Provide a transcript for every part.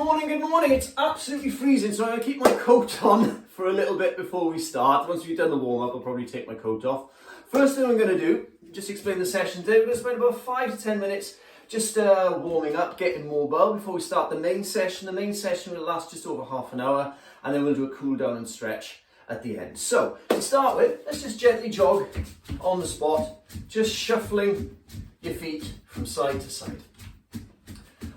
good morning. It's absolutely freezing, so I'm going to keep my coat on for a little bit before we start. Once we've done the warm-up, I'll probably take my coat off. First thing I'm going to do, just explain the session today. We're going to spend about 5 to 10 minutes just warming up, getting mobile before we start the main session. The main session will last just over half an hour, and then we'll do a cool down and stretch at the end. So, to start with, let's just gently jog on the spot, just shuffling your feet from side to side.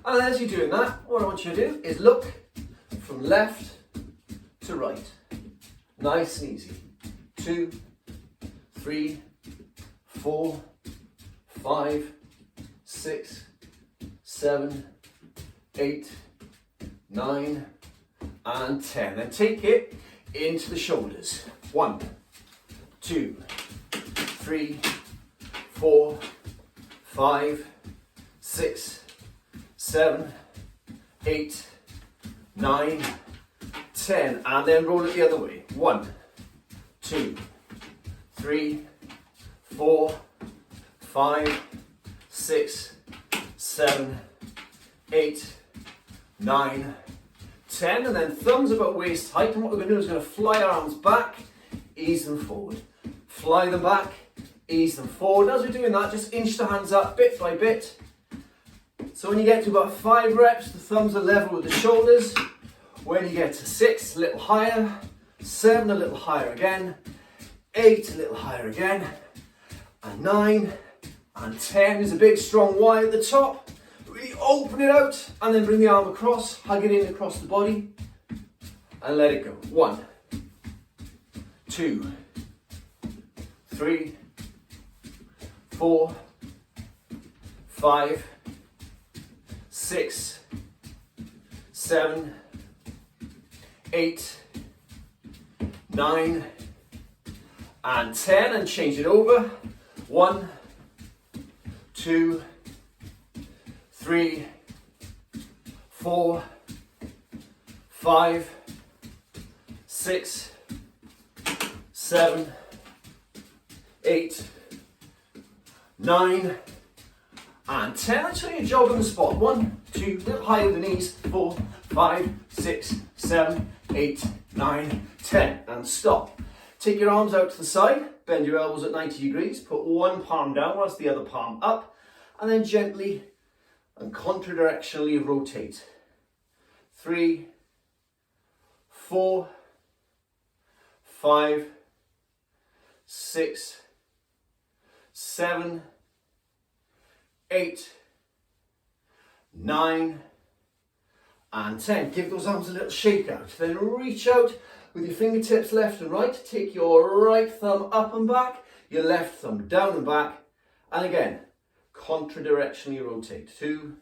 And as you're doing that, what I want you to do is look from left to right. Nice and easy. 2, 3, 4, 5, 6, 7, 8, 9, and 10. Then take it into the shoulders. 1, 2, 3, 4, 5, 6, 7, 8, 9, 10, and then roll it the other way. 1, 2, 3, 4, 5, 6, 7, 8, 9, 10, and then thumbs about waist height. And what we're going to do is we're going to fly our arms back, ease them forward. Fly them back, ease them forward. As we're doing that, just inch the hands up bit by bit. So when you get to about 5 reps, the thumbs are level with the shoulders. When you get to 6, a little higher. 7, a little higher again. 8, a little higher again. And 9, and 10 is a big strong Y at the top. Really open it out, and then bring the arm across, hug it in across the body, and let it go. 1, 2, 3, 4, 5, 6, 7, 8, 9, and 10, and change it over. 1, 2, 3, 4, 5, 6, 7, 8, 9, and 10. Until you jog on the spot. 1, 2, a little higher with the knees. 4, 5, 6, 7, 8, 9, 10. And stop. Take your arms out to the side. Bend your elbows at 90 degrees. Put one palm down whilst the other palm up. And then gently and contradirectionally rotate. 3, 4, 5, 6, 7, 8, 9, and 10. Give those arms a little shake out. Then reach out with your fingertips left and right. Take your right thumb up and back, your left thumb down and back. And again, contradirectionally rotate. 2,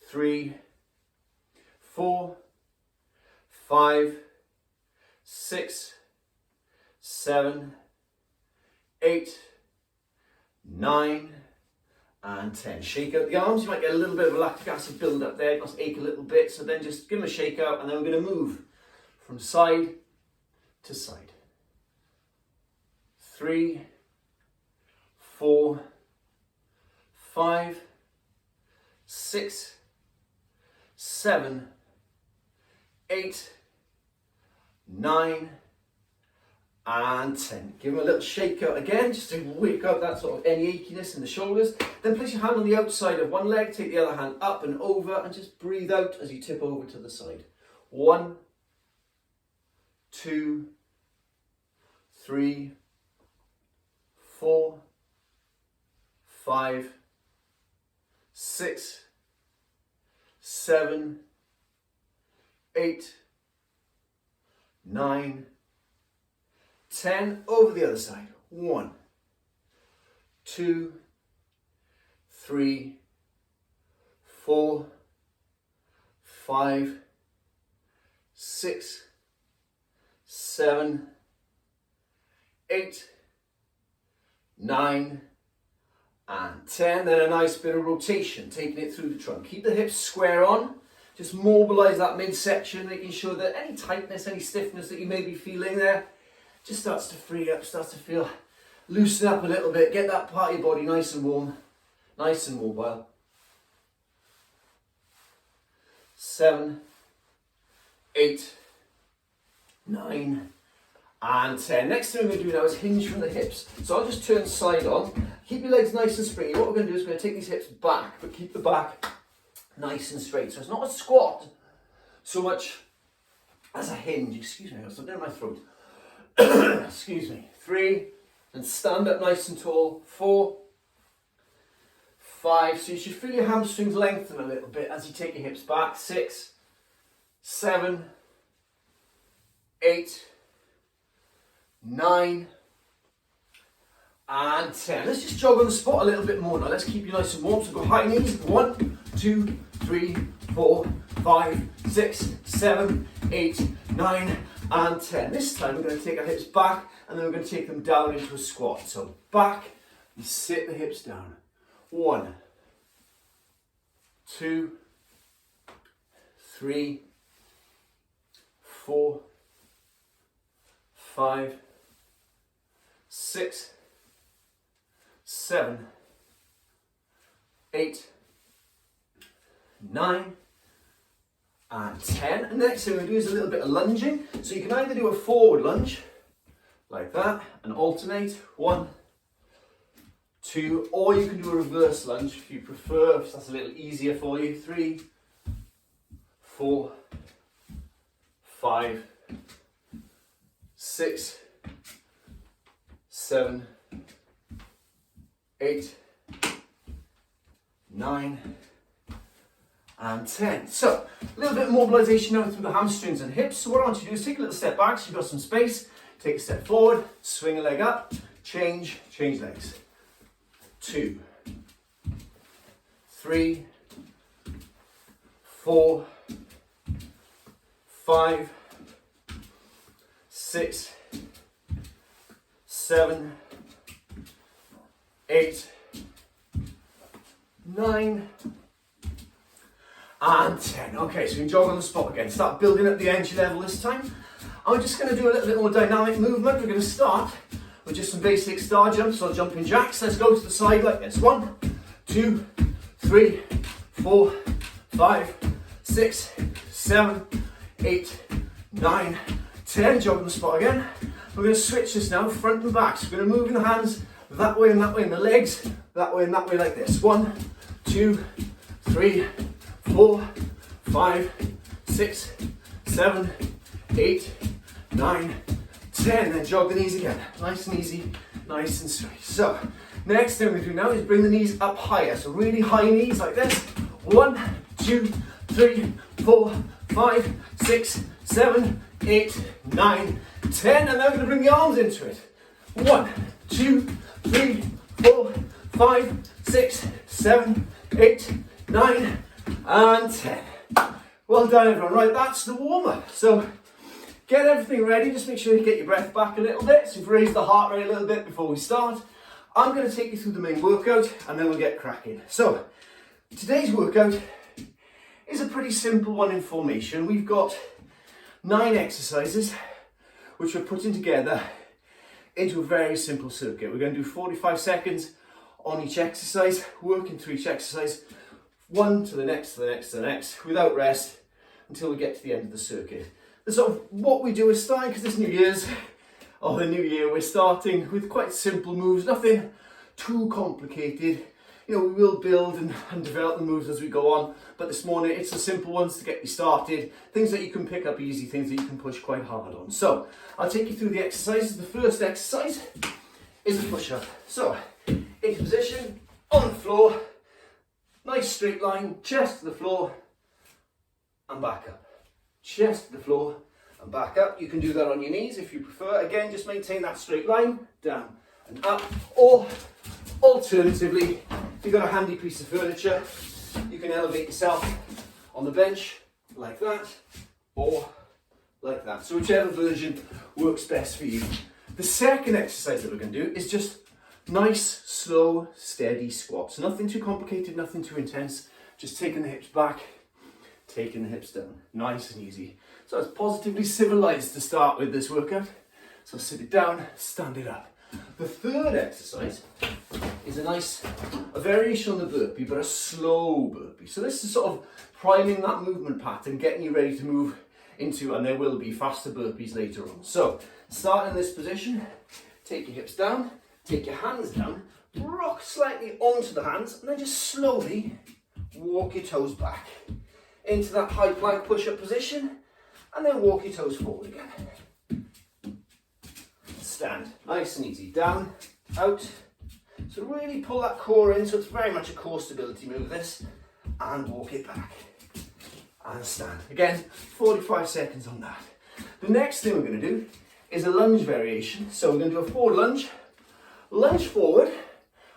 3, 4, 5, 6, 7, 8, 9, and 10. Shake out the arms. You might get a little bit of lactic acid build up there. It must ache a little bit. So then just give them a shake out, and then we're going to move from side to side. 3, 4, 5, 6, 7, 8, 9, and 10. Give them a little shake out again, just to wake up that sort of any achiness in the shoulders. Then place your hand on the outside of one leg, take the other hand up and over, and just breathe out as you tip over to the side. 1, 2, 3, 4, 5, 6, 7, 8, 9, 10. Over the other side. 1, 2, 3, 4, 5, 6, 7, 8, 9, and 10. Then a nice bit of rotation, taking it through the trunk. Keep the hips square on. Just mobilize that midsection, making sure that any tightness, any stiffness that you may be feeling there just starts to free up, starts to feel loosen up a little bit. Get that part of your body nice and warm, nice and mobile. 7, 8, 9, and 10. Next thing we're going to do now is hinge from the hips. So I'll just turn side on. Keep your legs nice and springy. What we're going to do is we're going to take these hips back, but keep the back nice and straight. So it's not a squat so much as a hinge. Excuse me, I've got something in my throat. Excuse me. 3, and stand up nice and tall. 4, 5. So you should feel your hamstrings lengthen a little bit as you take your hips back. 6, 7, 8, 9, and 10. Let's just jog on the spot a little bit more now. Let's keep you nice and warm. So go high knees. 1, 2, 3, 4, 5, 6, 7, 8, 9, and 10. This time we're going to take our hips back and then we're going to take them down into a squat. So back, you sit the hips down. 1, 2, 3, 4, 5, 6, 7, 8, 9, and 10. And next thing we're going to do is a little bit of lunging. So you can either do a forward lunge, like that, and alternate. 1, 2, or you can do a reverse lunge if you prefer, if that's a little easier for you. 3, 4, 5, 6, 7, 8, 9, and 10. So, a little bit of mobilization now through the hamstrings and hips. So what I want you to do is take a little step back so you've got some space. Take a step forward, swing a leg up, change legs. 2, 3, 4, 5, 6, 7, 8, 9, and 10. Okay, so you can jog on the spot again. Start building up the energy level this time. I'm just going to do a little bit more dynamic movement. We're going to start with just some basic star jumps or jumping jacks. Let's go to the side like this. 1, 2, 3, 4, 5, 6, 7, 8, 9, 10. Jog on the spot again. We're going to switch this now, front and back. So we're going to move in the hands that way, and the legs that way and that way like this. 1, 2, 3, 4, 5, 6, 7, 8, 9, 10. Then jog the knees again. Nice and easy, nice and straight. So, next thing we're going to do now is bring the knees up higher. So really high knees like this. 1, 2, 3, 4, 5, 6, 7, 8, 9, 10. And now we're going to bring the arms into it. 1, 2, 3, 4, 5, 6, 7, 8, 9, and 10. Well done everyone. Right, that's the warm-up. So get everything ready. Just make sure you get your breath back a little bit. So you've raised the heart rate a little bit before we start. I'm going to take you through the main workout and then we'll get cracking. So today's workout is a pretty simple one in formation. We've got 9 exercises which we're putting together into a very simple circuit. We're going to do 45 seconds on each exercise, working through each exercise, one to the next, to the next, to the next, without rest until we get to the end of the circuit. The sort of what we do is starting, because this New Year's, or the New Year, we're starting with quite simple moves, nothing too complicated. You know, we will build and develop the moves as we go on, but this morning it's the simple ones to get you started, things that you can pick up easy, things that you can push quite hard on. So, I'll take you through the exercises. The first exercise is a push-up. So, into position, on the floor, nice straight line, chest to the floor, and back up. Chest to the floor, and back up. You can do that on your knees if you prefer. Again, just maintain that straight line, down and up, or alternatively, if you've got a handy piece of furniture, you can elevate yourself on the bench like that, or like that. So whichever version works best for you. The second exercise that we're going to do is just nice, slow, steady squats. Nothing too complicated, nothing too intense. Just taking the hips back, taking the hips down. Nice and easy. So it's positively civilized to start with this workout. So sit it down, stand it up. The third exercise is a variation on the burpee, but a slow burpee. So this is sort of priming that movement pattern, getting you ready to move into, and there will be faster burpees later on. So start in this position, take your hips down, take your hands down, rock slightly onto the hands, and then just slowly walk your toes back into that high plank push-up position, and then walk your toes forward again. Stand, nice and easy, down, out. So really pull that core in, so it's very much a core stability move this, and walk it back. And stand. Again, 45 seconds on that. The next thing we're going to do is a lunge variation. So we're going to do a forward lunge, lunge forward,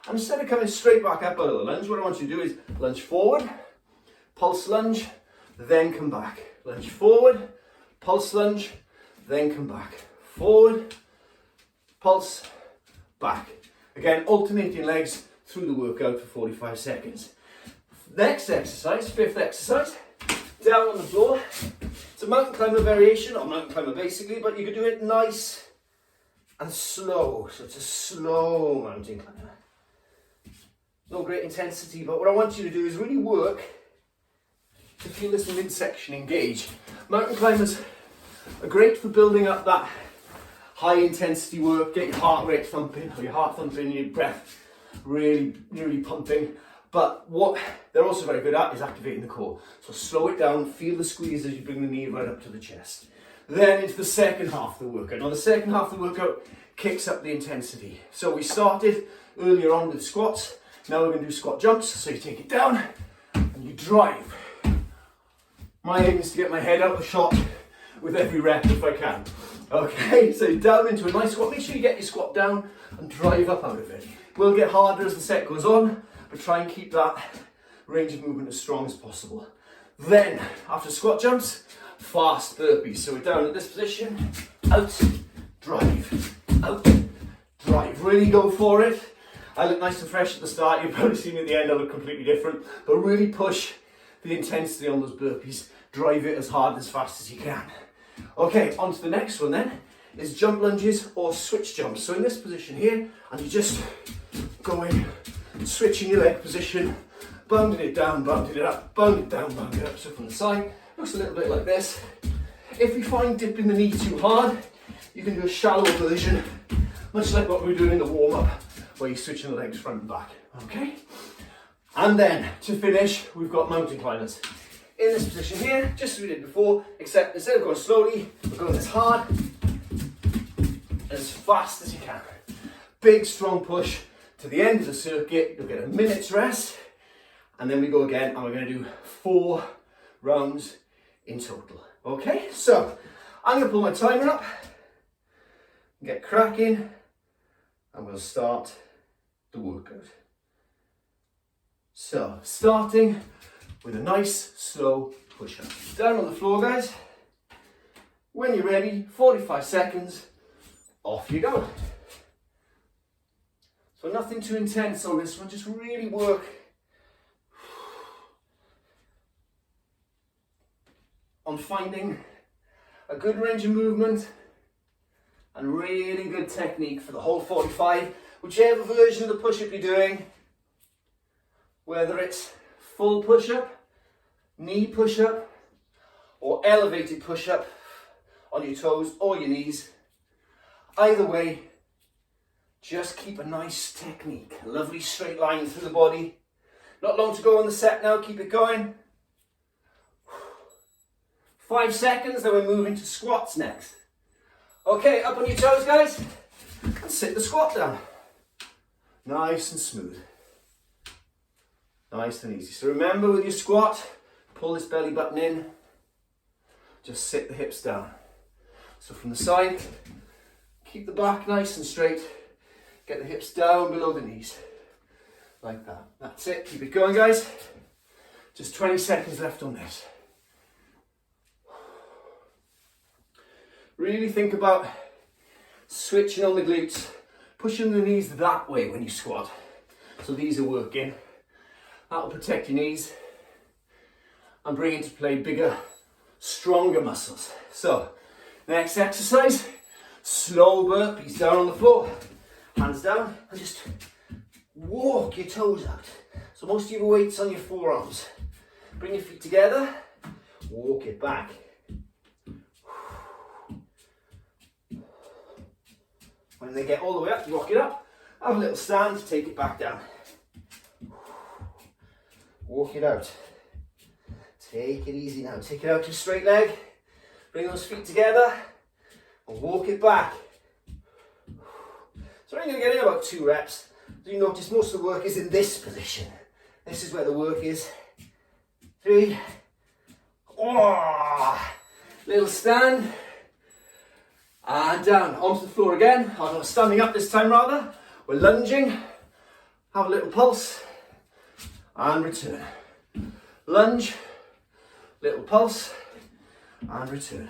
and instead of coming straight back up out of the lunge, what I want you to do is lunge forward, pulse lunge, then come back. Lunge forward, pulse lunge, then come back. Forward, pulse, back. Again, alternating legs through the workout for 45 seconds. Next exercise, fifth exercise, down on the floor. It's a mountain climber variation, or mountain climber basically, but you could do it nice and slow. So it's a slow mountain climber. No great intensity, but what I want you to do is really work to feel this midsection engage. Mountain climbers are great for building up that high intensity work, get your heart rate thumping, or your heart thumping, your breath really, really pumping. But what they're also very good at is activating the core. So slow it down, feel the squeeze as you bring the knee right up to the chest. Then into the second half of the workout. Now the second half of the workout kicks up the intensity. So we started earlier on with squats. Now we're going to do squat jumps. So you take it down and you drive. My aim is to get my head out of shot with every rep if I can. Okay, so down into a nice squat. Make sure you get your squat down and drive up out of it. It will get harder as the set goes on, but try and keep that range of movement as strong as possible. Then, after squat jumps, fast burpees. So we're down at this position, out, drive, out, drive. Really go for it. I look nice and fresh at the start. You'll probably see me at the end, I look completely different. But really push the intensity on those burpees. Drive it as hard, as fast as you can. Okay, on to the next one then, is jump lunges or switch jumps. So in this position here, and you're just going, switching your leg position, bounding it down, bounding it up, bounding it down, bounding it up. So from the side, looks a little bit like this. If you find dipping the knee too hard, you can do a shallow version, much like what we were doing in the warm-up, where you're switching the legs front and back, okay? And then, to finish, we've got mountain climbers. In this position here, just as we did before, except instead of going slowly, we're going as hard, as fast as you can. Big, strong push to the end of the circuit. You'll get a minute's rest, and then we go again, and we're going to do 4 rounds in total. Okay, so I'm going to pull my timer up, get cracking, and we'll start the workout. So, starting with a nice, slow push-up. Down on the floor, guys. When you're ready, 45 seconds, off you go. So nothing too intense on this one, just really work on finding a good range of movement and really good technique for the whole 45, whichever version of the push-up you're doing, whether it's full push-up, knee push-up, or elevated push-up on your toes or your knees. Either way, just keep a nice technique, a lovely straight line through the body. Not long to go on the set now, keep it going. 5 seconds, then we're moving to squats next. Okay, up on your toes, guys, and sit the squat down. Nice and smooth. Nice and easy. So remember with your squat, pull this belly button in, just sit the hips down. So from the side, keep the back nice and straight, get the hips down below the knees, like that. That's it, keep it going, guys. Just 20 seconds left on this. Really think about switching on the glutes, pushing the knees that way when you squat. So these are working. That will protect your knees and bring into play bigger, stronger muscles. So, next exercise, slow burpees down on the floor. Hands down and just walk your toes out. So most of your weight's on your forearms. Bring your feet together, walk it back. When they get all the way up, rock it up, have a little stand, take it back down. Walk it out. Take it easy now. Take it out to a straight leg. Bring those feet together and walk it back. So I'm going to get in about 2 reps. So you notice most of the work is in this position. This is where the work is. 3. Oh, little stand. And down onto the floor again. I'm not standing up this time rather. We're lunging. Have a little pulse. And return. Lunge. Little pulse. And return.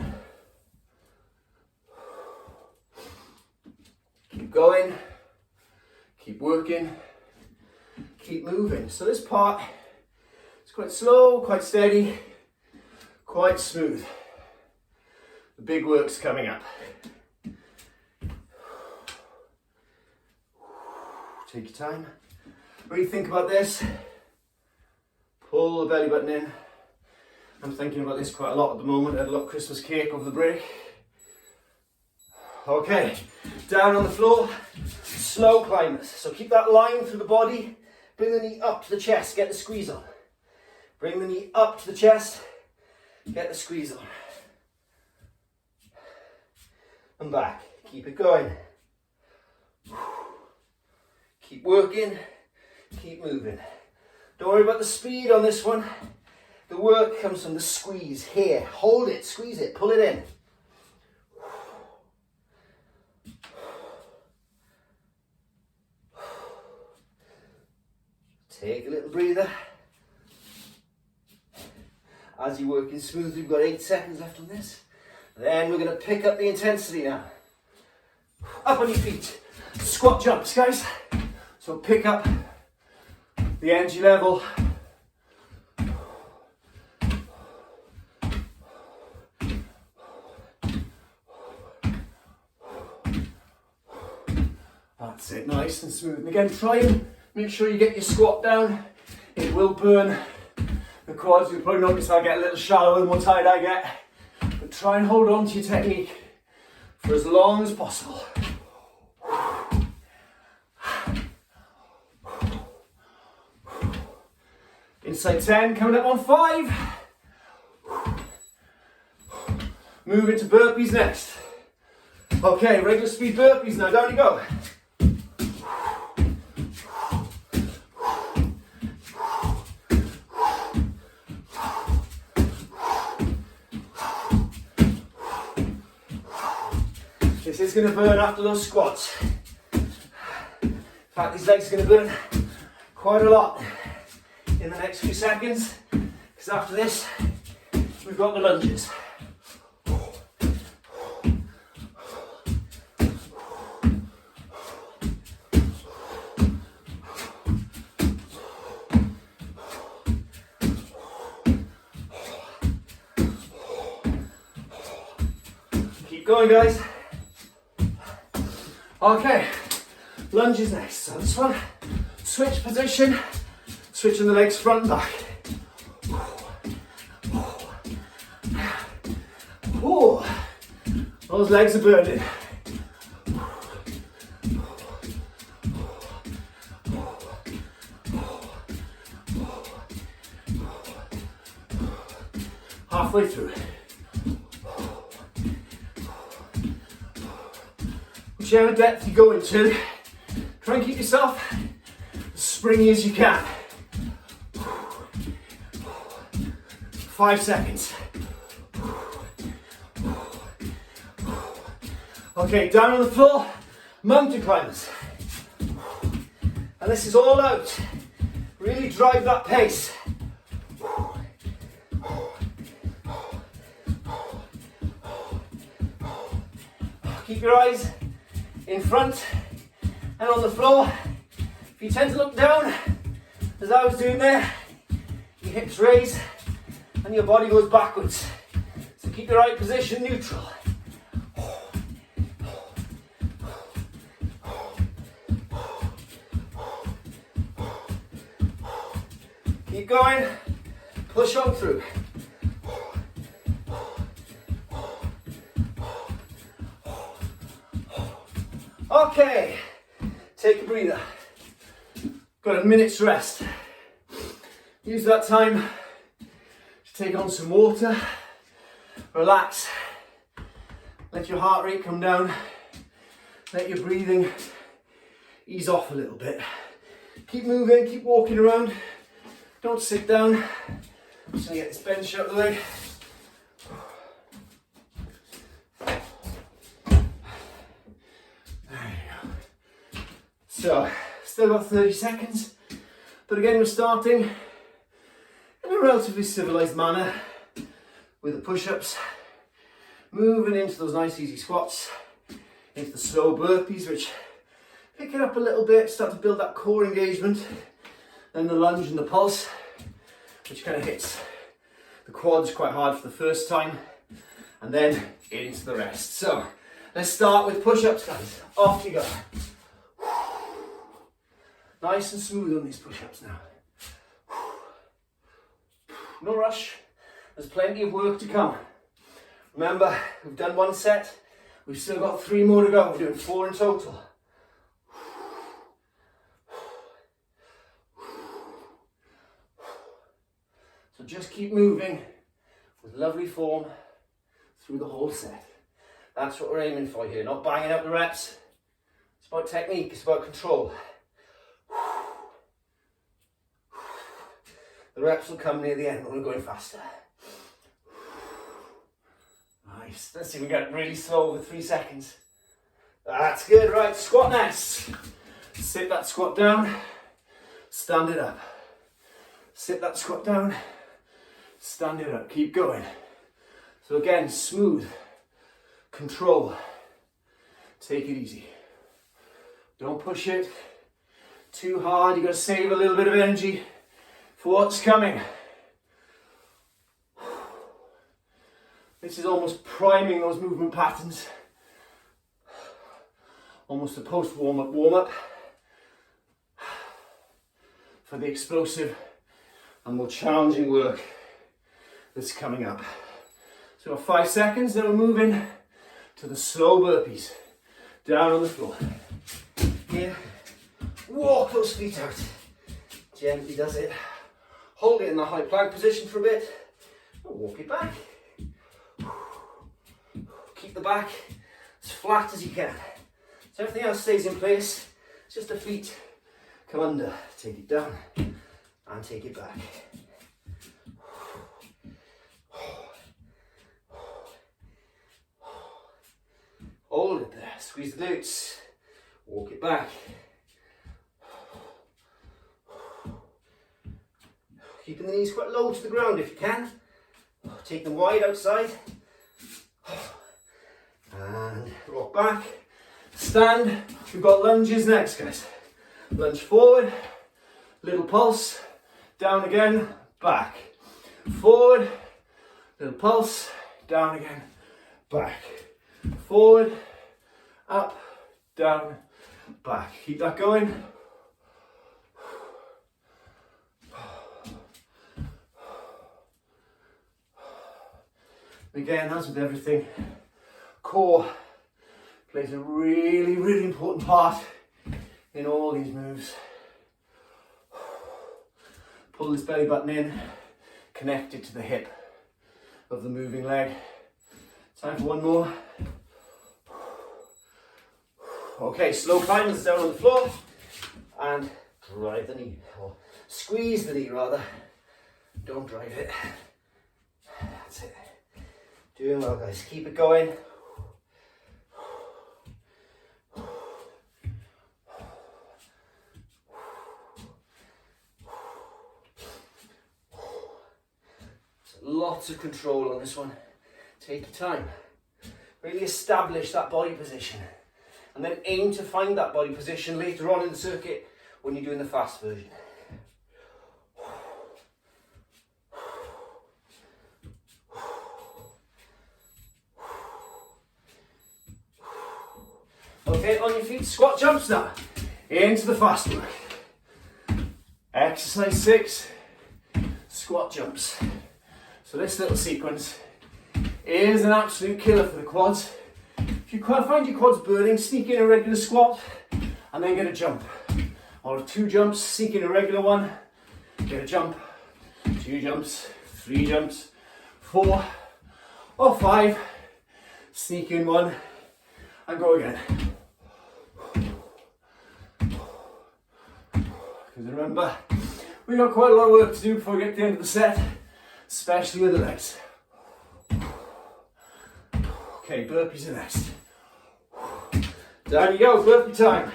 Keep going. Keep working. Keep moving. So this part is quite slow, quite steady, quite smooth. The big work's coming up. Take your time. Really think about this. Pull the belly button in. I'm thinking about this quite a lot at the moment. I had a lot of Christmas cake over the break. Okay, down on the floor. Slow climbers. So keep that line through the body. Bring the knee up to the chest. Get the squeeze on. Bring the knee up to the chest. Get the squeeze on. And back. Keep it going. Keep working. Keep moving. Don't worry about the speed on this one. The work comes from the squeeze here. Hold it, squeeze it, pull it in. Take a little breather. As you're working smoothly, we've got 8 seconds left on this. Then we're going to pick up the intensity now. Up on your feet. Squat jumps, guys. So pick up the energy level. That's it, nice and smooth. And again, try and make sure you get your squat down. It will burn the quads. You'll probably notice I get a little shallower the more tired I get. But try and hold on to your technique for as long as possible. Inside 10, coming up on 5. Move into burpees next. Okay, regular speed burpees now, down you go. This is going to burn after those squats. In fact, these legs are going to burn quite a lot in the next few seconds, because after this, we've got the lunges. Keep going, guys. Okay, lunges next. So this one, switch position, switching the legs front and back. Oh, those legs are burning. Halfway through. Whichever depth you go into, try and keep yourself as springy as you can. 5 seconds. Okay, down on the floor, mountain climbers. And this is all out. Really drive that pace. Keep your eyes in front and on the floor. If you tend to look down, as I was doing there, your hips raise and your body goes backwards. So keep your right position neutral. Keep going. Push on through. Okay, take a breather. Got a minute's rest. Use that time to take on some water, relax, let your heart rate come down, let your breathing ease off a little bit. Keep moving, keep walking around, don't sit down. I'm just going to get this bench out of the way. So, still got 30 seconds, but again we're starting in a relatively civilised manner with the push-ups, moving into those nice easy squats, into the slow burpees, which pick it up a little bit, start to build that core engagement, then the lunge and the pulse, which kind of hits the quads quite hard for the first time, and then into the rest. So, let's start with push-ups, guys. Off you go. Nice and smooth on these push-ups now. No rush, there's plenty of work to come. Remember, we've done one set, we've still got 3 more to go. We're doing 4 in total. So just keep moving with lovely form through the whole set. That's what we're aiming for here, not banging out the reps. It's about technique, it's about control. The reps will come near the end when we're going faster. Nice. Let's see if we get it really slow over 3 seconds. That's good. Right, squat next. Sit that squat down, stand it up. Sit that squat down, stand it up. Keep going. So again, smooth, control. Take it easy. Don't push it too hard. You've got to save a little bit of energy for what's coming. This is almost priming those movement patterns. Almost a post warm-up for the explosive and more challenging work that's coming up. So 5 seconds, then we're moving to the slow burpees. Down on the floor. Here, walk those feet out. Gently does it. Hold it in the high plank position for a bit, and walk it back. Keep the back as flat as you can. So everything else stays in place, it's just the feet come under. Take it down, and take it back. Hold it there, squeeze the glutes, walk it back. Keeping the knees quite low to the ground if you can. Take them wide outside. And rock back. Stand. We've got lunges next, guys. Lunge forward. Little pulse. Down again. Back. Forward. Little pulse. Down again. Back. Forward. Up. Down. Back. Keep that going. Again, as with everything, core plays a really, really important part in all these moves. Pull this belly button in, connect it to the hip of the moving leg. Time for one more. Okay, slow climbers down on the floor and drive the knee, or squeeze the knee rather. Don't drive it. That's it. Doing well, guys. Keep it going. Lots of control on this one. Take your time. Really establish that body position. And then aim to find that body position later on in the circuit when you're doing the fast version. Okay, on your feet, squat jumps now. Into the fast work. Exercise 6 squat jumps. So this little sequence is an absolute killer for the quads. If you find your quads burning, sneak in a regular squat and then get a jump. Or 2 jumps, sneak in a regular one, get a jump, 2 jumps, 3 jumps, 4 or 5, sneak in one and go again. Because remember, we've got quite a lot of work to do before we get to the end of the set, especially with the legs. Okay, burpees are next. Down you go, burpee time.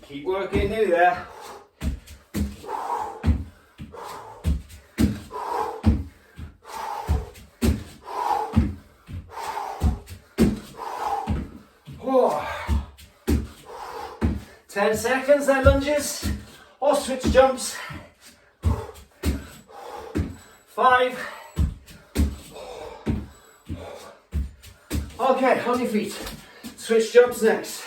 Keep working, nearly there. Oh. 10 seconds, then lunges or switch jumps. 5. Okay, on your feet. Switch jumps next.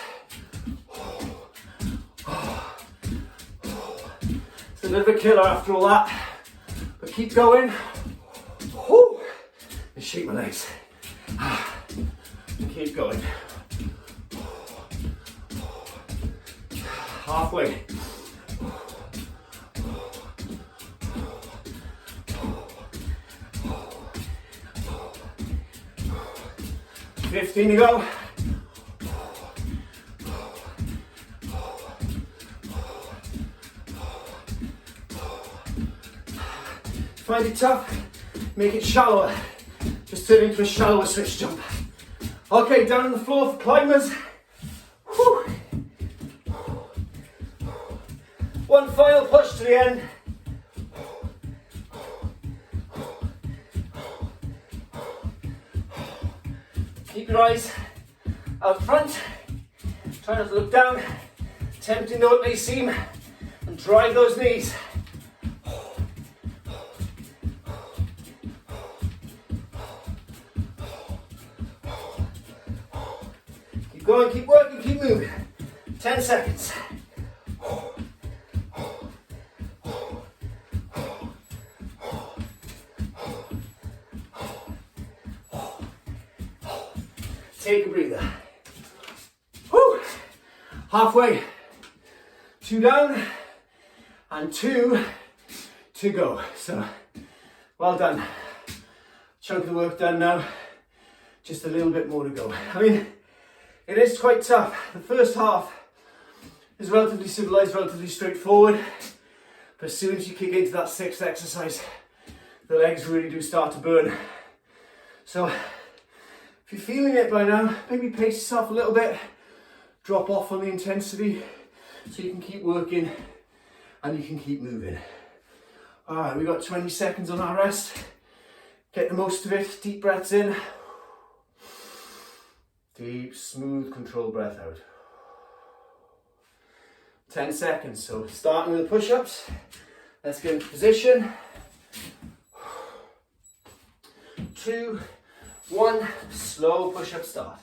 It's a bit of a killer after all that, but keep going. And shake my legs. Keep going. Halfway. $15 to go. Find it tough, make it shallower. Just turn into a shallower switch jump. Okay, down on the floor for climbers. Whew. One final push to the end. Keep your eyes out front. Try not to look down. Tempting though it may seem. And drive those knees. Keep going, keep working, keep moving. 10 seconds. Take a breather. Woo. Halfway. 2 down and 2 to go. So, well done. Chunk of the work done now. Just a little bit more to go. I mean, it is quite tough. The first half is relatively civilized, relatively straightforward. But as soon as you kick into that 6th exercise, the legs really do start to burn. So, if you're feeling it by now, maybe pace yourself a little bit, drop off on the intensity so you can keep working and you can keep moving. Alright, we've got 20 seconds on our rest. Get the most of it, deep breaths in. Deep, smooth, controlled breath out. 10 seconds, so starting with the push-ups. Let's get into position. 2, 1, slow push-up start.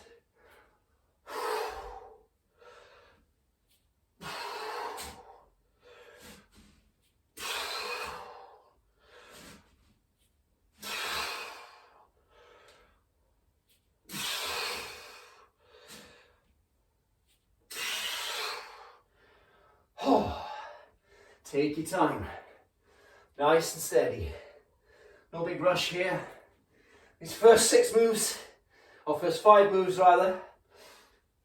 Take your time, nice and steady. No big rush here. These first 6 moves, or first 5 moves rather,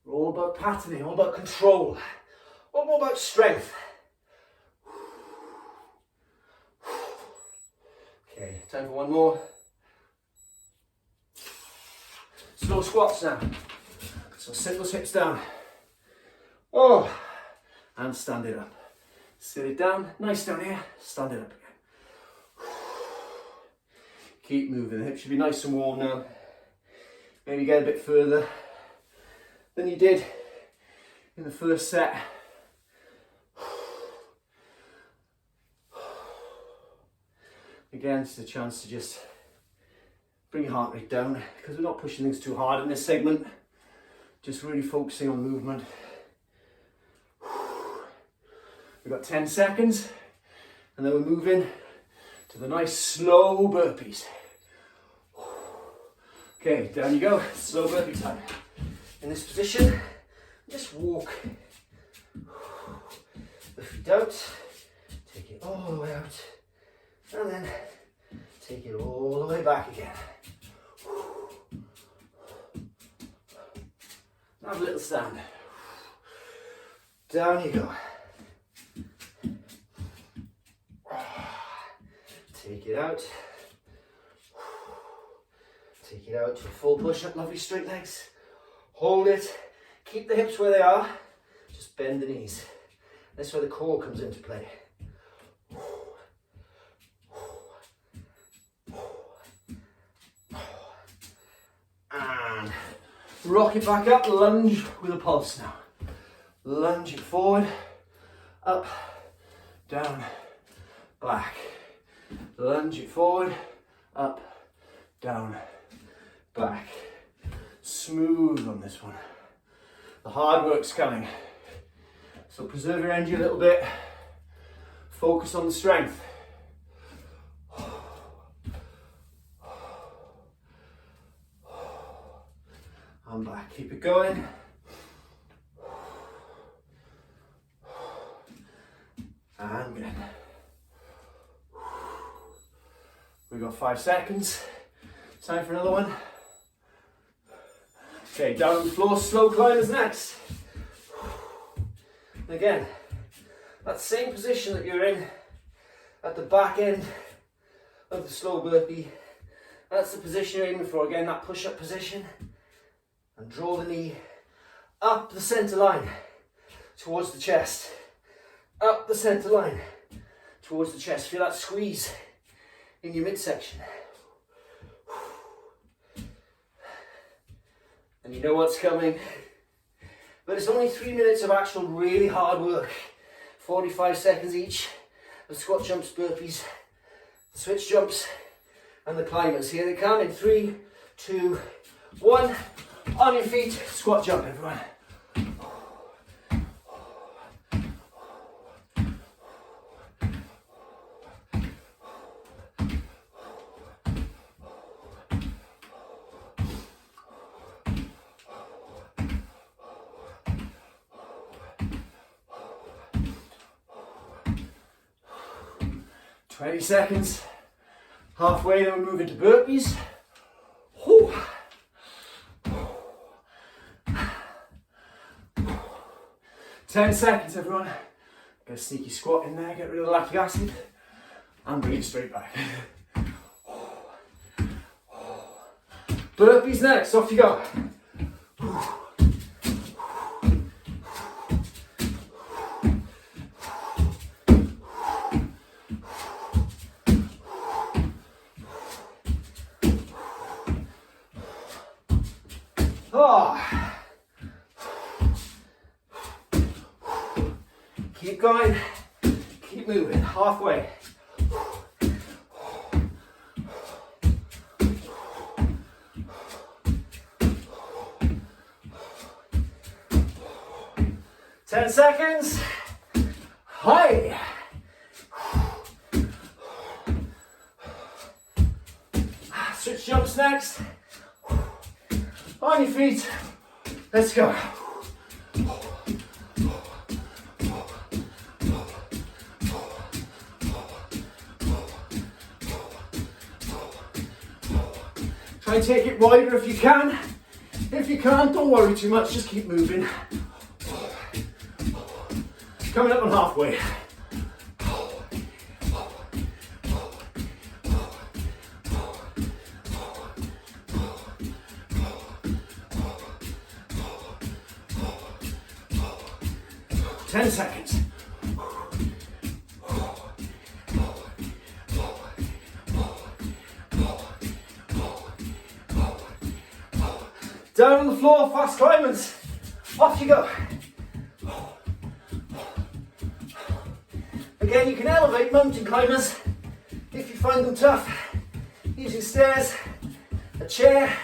are all about patterning, all about control, all more about strength. Okay, time for one more. Slow squats now. So sit those hips down. Oh, and stand it up. Sit it down, nice down here, stand it up again. Keep moving, the hips should be nice and warm now. Maybe get a bit further than you did in the first set. Again, it's a chance to just bring your heart rate down because we're not pushing things too hard in this segment. Just really focusing on movement. We've got 10 seconds and then we're moving to the nice slow burpees. Okay, down you go, slow burpee time. In this position, just walk the feet out, take it all the way out, and then take it all the way back again. Have a little stand. Down you go. Take it out. Take it out to a full push-up, lovely straight legs. Hold it. Keep the hips where they are. Just bend the knees. That's where the core comes into play. And rock it back up, lunge with a pulse now. Lunge it forward, up, down, back. Lunge it forward, up, down, back. Smooth on this one. The hard work's coming. So preserve your energy a little bit. Focus on the strength. And back. Keep it going. And good. We've got 5 seconds. Time for another one. Okay, down on the floor, slow climbers next. Again, that same position that you're in at the back end of the slow burpee, that's the position you're aiming for. Again, that push-up position. And draw the knee up the centre line towards the chest. Up the centre line towards the chest. Feel that squeeze in your midsection. And you know what's coming. But it's only 3 minutes of actual really hard work. 45 seconds each of squat jumps, burpees, the switch jumps, and the climbers. Here they come in 3, 2, 1. On your feet, squat jump, everyone. 20 seconds. Halfway, then we move into burpees. Whew. 10 seconds, everyone. Get a sneaky squat in there, get rid of the lactic acid, and bring it straight back. Burpees next, off you go. Keep going, keep moving, halfway. Ten seconds. Hi. Switch jumps next. On your feet. Let's go. Try and take it wider if you can. If you can't, don't worry too much, just keep moving. Coming up on halfway. Ten seconds. Down on the floor, fast climbers. Off you go. Again, you can elevate mountain climbers if you find them tough, using stairs, a chair,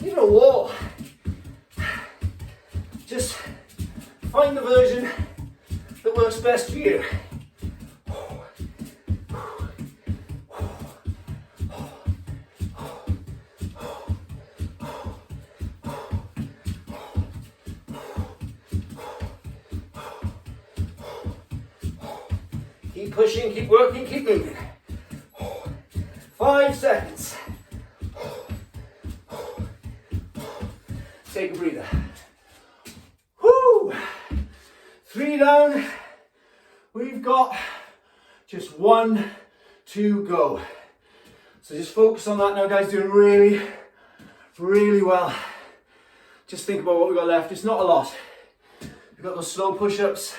even a wall. Just find the version that works best for you. Keep pushing, keep working, keep moving. 5 seconds. Take a breather. Whoo! 3 down. We've got just 1 to go. So just focus on that now, guys. Doing really, really well. Just think about what we've got left. It's not a lot. We've got those slow push-ups,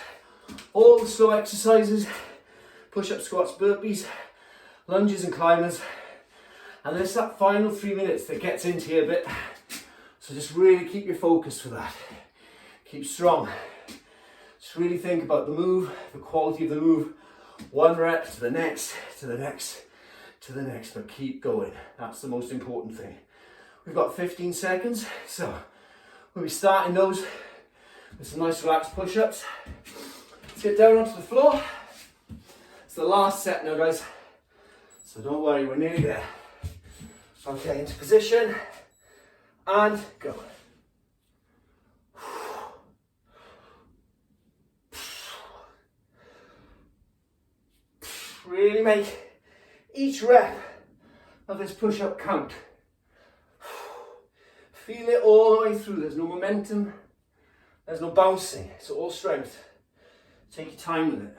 all the slow exercises, push-up, squats, burpees, lunges and climbers. And then it's that final 3 minutes that gets into you a bit. So just really keep your focus for that. Keep strong. Just really think about the move, the quality of the move. 1 rep to the next, to the next, to the next, but keep going. That's the most important thing. We've got 15 seconds, so we'll be starting those with some nice relaxed push-ups. Let's get down onto the floor. It's the last set now, guys, so don't worry, we're nearly there. Okay, into position, and go. Really make each rep of this push-up count. Feel it all the way through. There's no momentum, there's no bouncing, it's all strength. Take your time with it.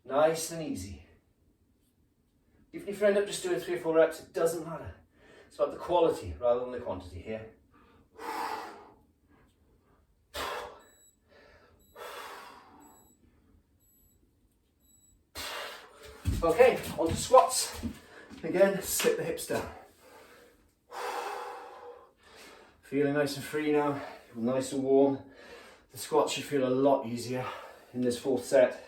Nice and easy. Even if you end up just doing 3 or 4 reps, it doesn't matter. It's about the quality rather than the quantity here. Okay, on to squats. Again, sit the hips down. Feeling nice and free now, nice and warm. The squats should feel a lot easier in this 4th set.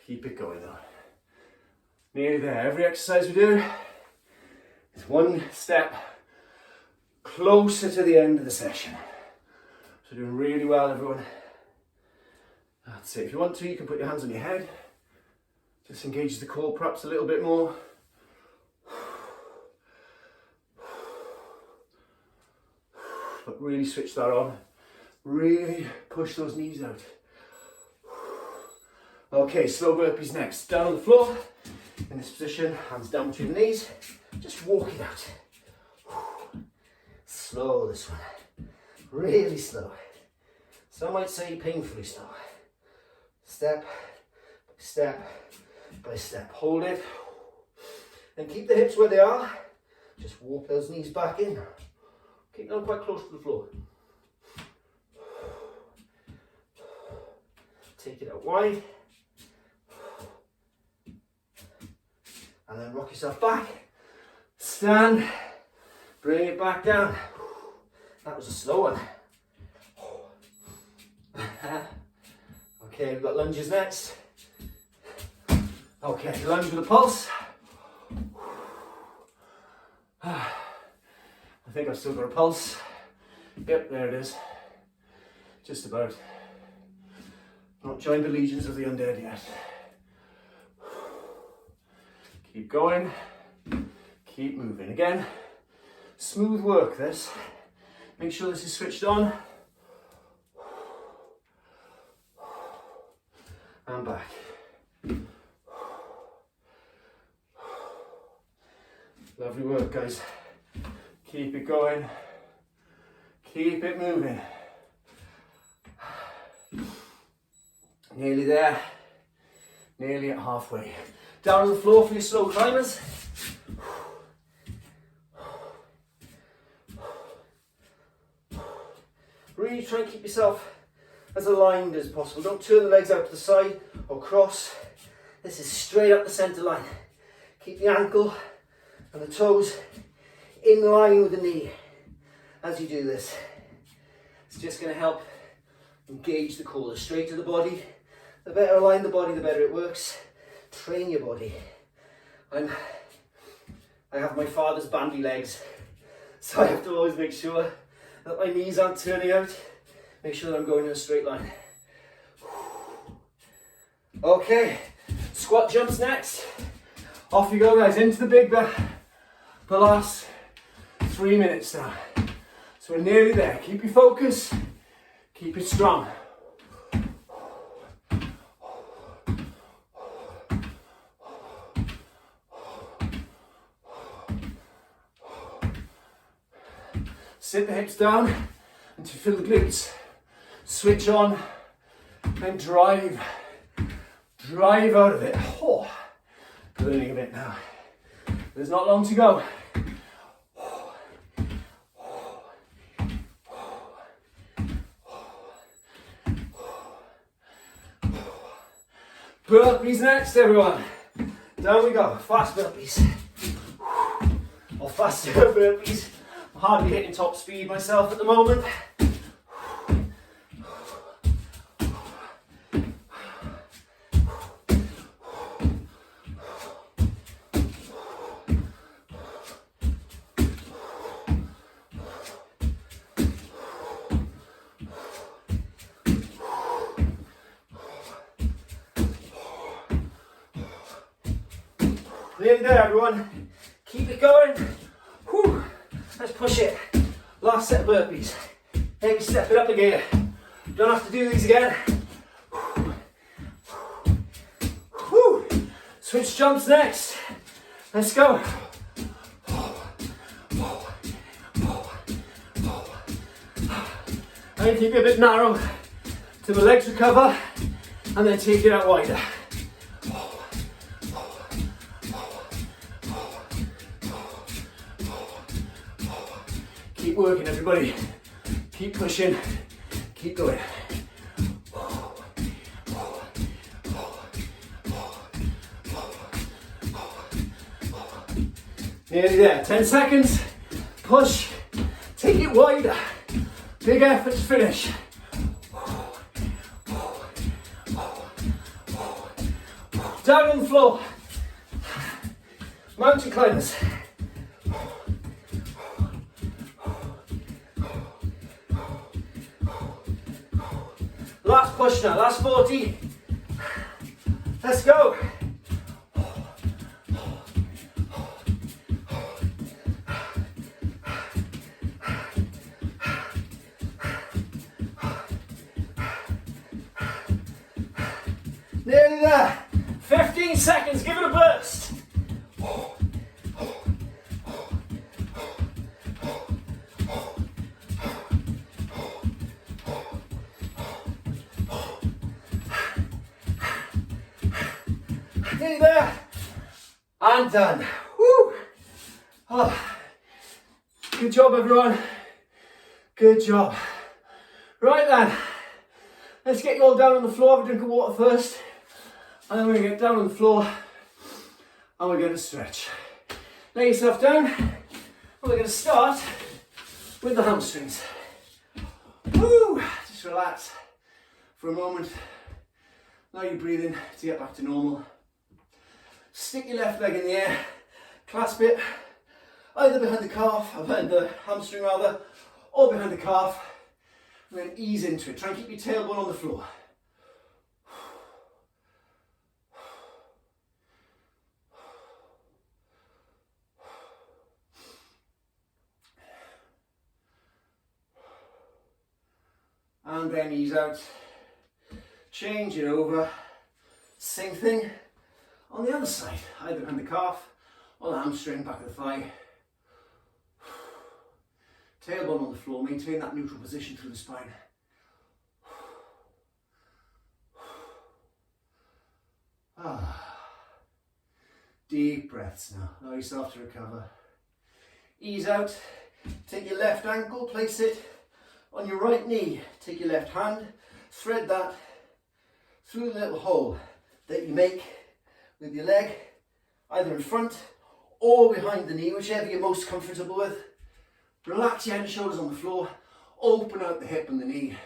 Keep it going though. Nearly there. Every exercise we do is 1 step closer to the end of the session. So doing really well, everyone. That's it. If you want to, you can put your hands on your head. Just engage the core perhaps a little bit more. But really switch that on. Really push those knees out. Okay, slow burpees next. Down on the floor, in this position, hands down between the knees. Just walk it out. Slow this one. Really slow. Some might say painfully slow. Step, step, by step. Hold it. And keep the hips where they are. Just walk those knees back in. Keep them quite close to the floor. Take it out wide. And then rock yourself back. Stand. Bring it back down. That was a slow one. Okay, we've got lunges next. Okay, lunge with a pulse. I think I've still got a pulse. Yep, there it is. Just about. Not joined the legions of the undead yet. Keep going. Keep moving. Again, smooth work this. Make sure this is switched on. And back. Lovely work, guys. Keep it going. Keep it moving. Nearly there. Nearly at halfway. Down on the floor for your slow climbers. Really try and keep yourself as aligned as possible. Don't turn the legs out to the side or cross. This is straight up the centre line. Keep the ankle and the toes in line with the knee as you do this. It's just going to help Engage the core. The straighter the body, the better aligned the body, the better it works. Train your body. I have my father's bandy legs, so I have to always make sure that my knees aren't turning out. Make sure that I'm going in a straight line. Okay, squat jumps next. Off you go, guys, into the big bell. The last 3 minutes now. So we're nearly there. Keep your focus, keep it strong. Sit the hips down until you feel the glutes. Switch on and drive. Drive out of it. Oh, burning a bit now. There's not long to go. Burpees next, everyone. Down we go. Fast burpees. Or faster burpees. I'm hardly hitting top speed myself at the moment. Nearly there, everyone. Keep it going. Whew. Let's push it. Last set of burpees. Maybe step it up a gear. Don't have to do these again. Whew. Switch jumps next. Let's go. And keep it a bit narrow till the legs recover, and then take it out wider. Keep working, everybody. Keep pushing. Keep going. Nearly there. 10 seconds. Push. Take it wider. Big effort to finish. Down on the floor. Mountain climbers. Last push now, last 40. Let's go. Nearly there. 15 seconds, give it a burst. Nearly there. And done. Woo. Oh. Good job, everyone. Good job. Right then. Let's get you all down on the floor. Have a drink of water first. And then we're going to get down on the floor and we're going to stretch. Lay yourself down and we're going to start with the hamstrings. Woo! Just relax for a moment. Allow your breathing to get back to normal. Stick your left leg in the air, clasp it either behind the calf, or behind the hamstring rather, or behind the calf, and then ease into it. Try and keep your tailbone on the floor. And then ease out, change it over, same thing on the other side, either behind the calf or the hamstring, back of the thigh. Tailbone on the floor, maintain that neutral position through the spine. Deep breaths now, allow yourself to recover. Ease out, take your left ankle, place it on your right knee. Take your left hand, thread that through the little hole that you make with your leg, either in front or behind the knee, whichever you're most comfortable with. Relax your head and shoulders on the floor, open out the hip and the knee.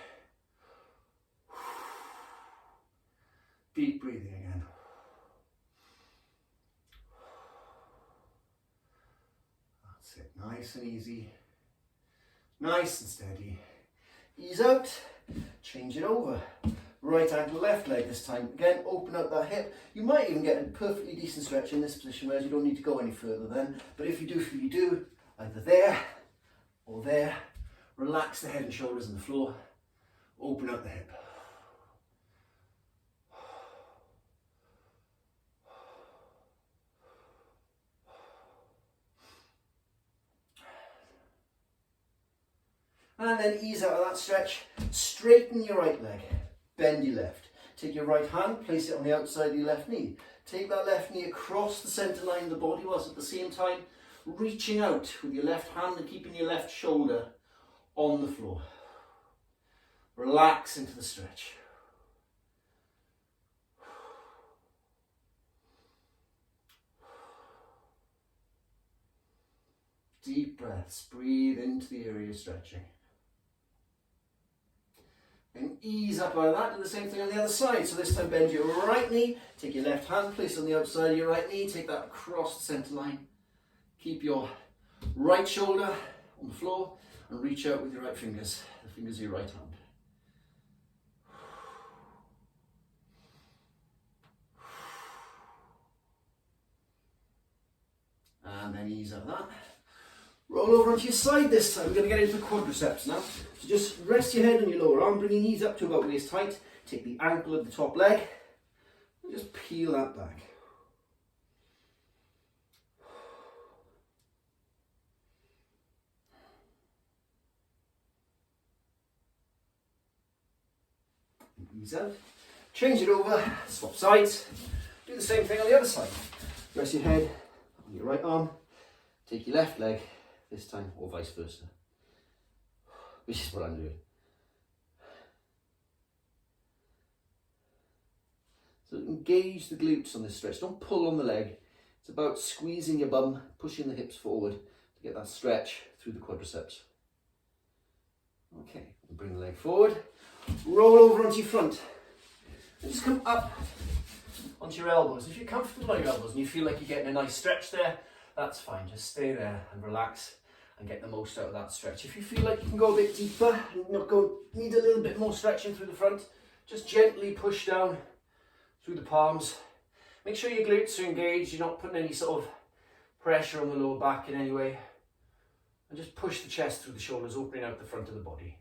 Deep breathing again. That's it, nice and easy, nice and steady. Ease out, change it over. Right ankle, left leg this time. Again, open up that hip. You might even get a perfectly decent stretch in this position, whereas you don't need to go any further then. But if you do feel you do, either there or there, relax the head and shoulders on the floor, open up the hip. And then ease out of that stretch, straighten your right leg, bend your left. Take your right hand, place it on the outside of your left knee. Take that left knee across the centre line of the body whilst at the same time reaching out with your left hand and keeping your left shoulder on the floor. Relax into the stretch. Deep breaths, breathe into the area of stretching. And ease up out of that, do the same thing on the other side. So this time bend your right knee, take your left hand, place it on the outside of your right knee, take that across the centre line. Keep your right shoulder on the floor and reach out with your right fingers, the fingers of your right hand. And then ease out of that. Roll over onto your side this time. We're going to get into the quadriceps now. So just rest your head on your lower arm, bring your knees up to about waist height. Take the ankle of the top leg and just peel that back. Ease out. Change it over, swap sides. Do the same thing on the other side. Rest your head on your right arm. Take your left leg this time, or vice versa, which is what I'm doing. So engage the glutes on this stretch. Don't pull on the leg. It's about squeezing your bum, pushing the hips forward to get that stretch through the quadriceps. Okay, bring the leg forward, roll over onto your front, and just come up onto your elbows. If you're comfortable on your elbows and you feel like you're getting a nice stretch there, that's fine. Just stay there and relax and get the most out of that stretch. If you feel like you can go a bit deeper and need a little bit more stretching through the front, just gently push down through the palms. Make sure your glutes are engaged. You're not putting any sort of pressure on the lower back in any way. And just push the chest through the shoulders, opening out the front of the body.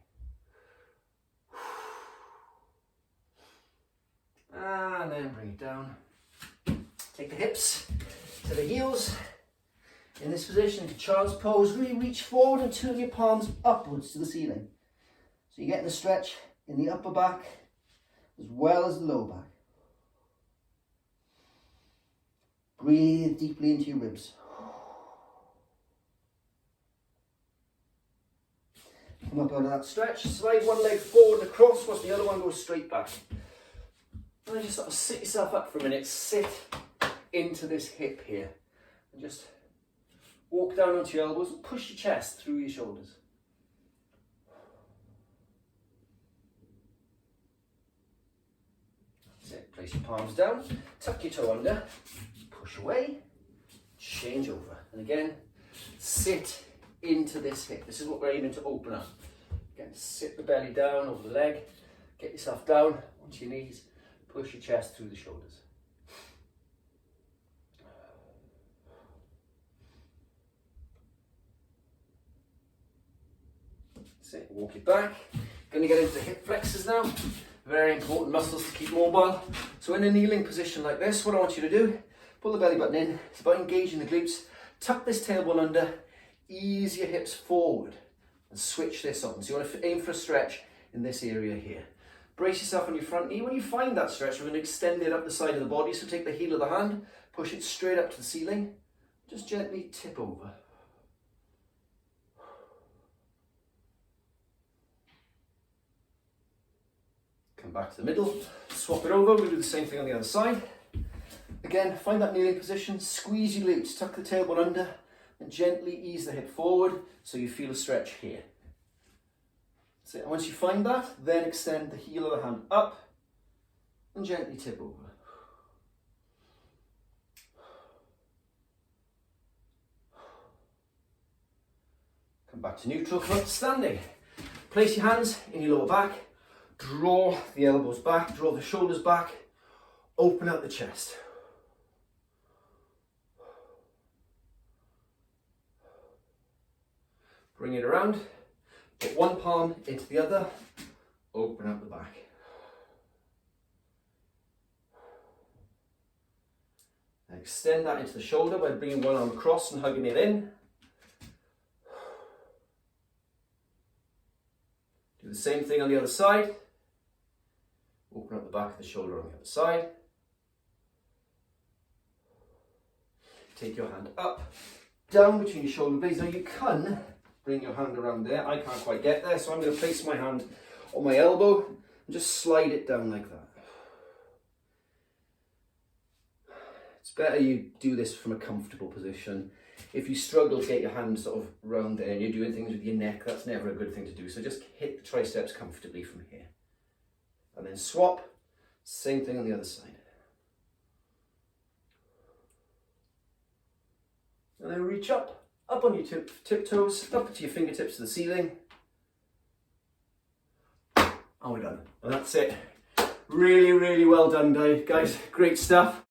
And then bring it down. Take the hips to the heels. In this position, into child's pose, really reach forward and turn your palms upwards to the ceiling. So you're getting a stretch in the upper back as well as the lower back. Breathe deeply into your ribs. Come up out of that stretch, slide one leg forward and across whilst the other one goes straight back. And then just sort of sit yourself up for a minute, sit into this hip here. And just walk down onto your elbows and push your chest through your shoulders. That's it. Place your palms down, tuck your toe under, push away, change over. And again, sit into this hip. This is what we're aiming to open up. Again, sit the belly down over the leg, get yourself down onto your knees, push your chest through the shoulders. Sit, walk it back. Going to get into the hip flexors now. Very important muscles to keep mobile. So in a kneeling position like this, what I want you to do, pull the belly button in. It's about engaging the glutes. Tuck this tailbone under. Ease your hips forward and switch this on. So you want to aim for a stretch in this area here. Brace yourself on your front knee. When you find that stretch, we're going to extend it up the side of the body. So take the heel of the hand, push it straight up to the ceiling. Just gently tip over. Come back to the middle, swap it over. We'll do the same thing on the other side. Again, find that kneeling position, squeeze your glutes, tuck the tailbone under, and gently ease the hip forward so you feel a stretch here. So once you find that, then extend the heel of the hand up and gently tip over. Come back to neutral, come up to standing. Place your hands in your lower back, draw the elbows back, draw the shoulders back, open out the chest. Bring it around, put one palm into the other, open up the back. Extend that into the shoulder by bringing one arm across and hugging it in. Do the same thing on the other side. Open up the back of the shoulder on the other side. Take your hand up, down between your shoulder blades. Now you can bring your hand around there. I can't quite get there, so I'm going to place my hand on my elbow and just slide it down like that. It's better you do this from a comfortable position. If you struggle to get your hand sort of round there and you're doing things with your neck, that's never a good thing to do. So just hit the triceps comfortably from here. And then swap, same thing on the other side. And then reach up on your tiptoes, up to your fingertips to the ceiling. And we're done. And that's it. Really, really well done, guys. Great stuff.